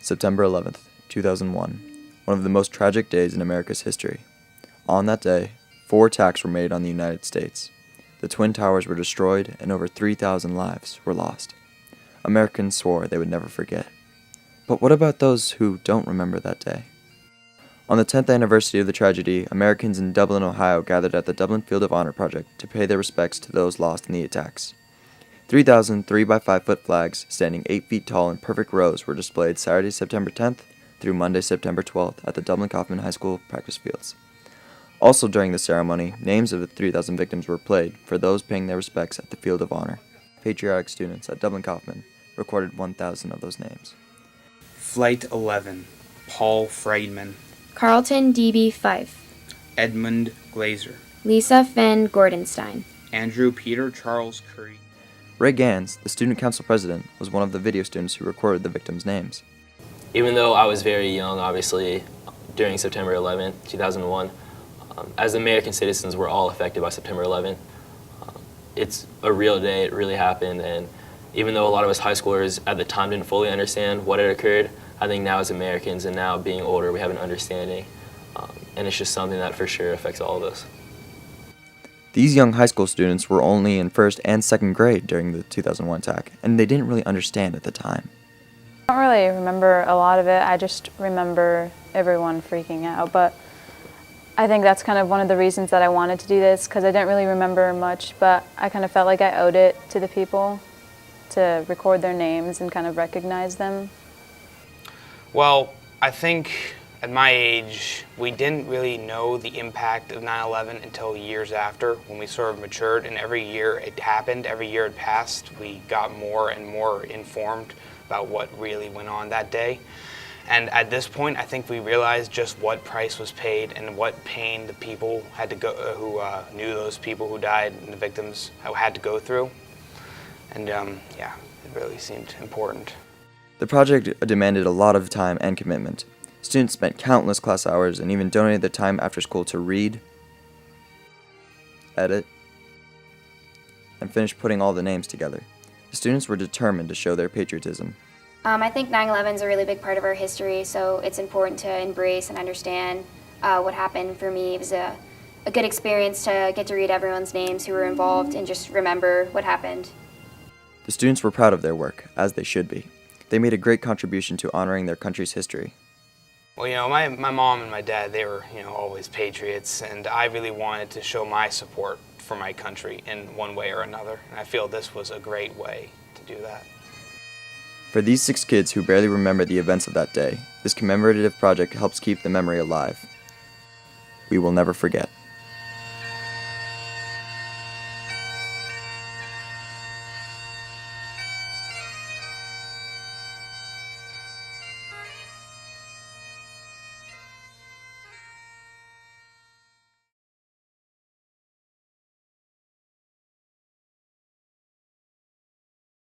September 11th, 2001, one of the most tragic days in America's history. On that day, 4 attacks were made on the United States. The Twin Towers were destroyed and over 3,000 lives were lost. Americans swore they would never forget. But what about those who don't remember that day? On the 10th anniversary of the tragedy, Americans in Dublin, Ohio gathered at the Dublin Field of Honor project to pay their respects to those lost in the attacks. 3,000 3-by-5-foot flags, standing 8 feet tall in perfect rows, were displayed Saturday, September 10th through Monday, September 12th at the Dublin Coffman High School practice fields. Also during the ceremony, names of the 3,000 victims were played for those paying their respects at the Field of Honor. Patriotic students at Dublin Coffman recorded 1,000 of those names. Flight 11, Paul Friedman, Carlton D.B. Fife, Edmund Glazer, Lisa Finn Gordonstein, Andrew Peter Charles Curry. Ray Gans, the student council president, was one of the video students who recorded the victims' names. Even though I was very young, obviously, during September 11th, 2001, as American citizens, we're all affected by September 11th. It's a real day, it really happened, and even though a lot of us high schoolers at the time didn't fully understand what had occurred, I think now as Americans and now being older, we have an understanding, and it's just something that for sure affects all of us. These young high school students were only in 1st and 2nd grade during the 2001 attack, and they didn't really understand at the time. I don't really remember a lot of it, I just remember everyone freaking out, but I think that's kind of one of the reasons that I wanted to do this, because I didn't really remember much, but I kind of felt like I owed it to the people to record their names and kind of recognize them. Well, I think at my age, we didn't really know the impact of 9/11 until years after, when we sort of matured, and every year it happened, every year it passed, we got more and more informed about what really went on that day. And at this point, I think we realized just what price was paid and what pain the people had to go, who knew those people who died and the victims had to go through. And yeah, it really seemed important. The project demanded a lot of time and commitment. Students spent countless class hours and even donated their time after school to read, edit, and finish putting all the names together. The students were determined to show their patriotism. I think 9/11 is a really big part of our history, so it's important to embrace and understand what happened. For me, it was a good experience to get to read everyone's names who were involved and just remember what happened. The students were proud of their work, as they should be. They made a great contribution to honoring their country's history. Well, you know, my mom and my dad, they were, always patriots, and I really wanted to show my support for my country in one way or another, and I feel this was a great way to do that. For these 6 kids who barely remember the events of that day, this commemorative project helps keep the memory alive. We will never forget.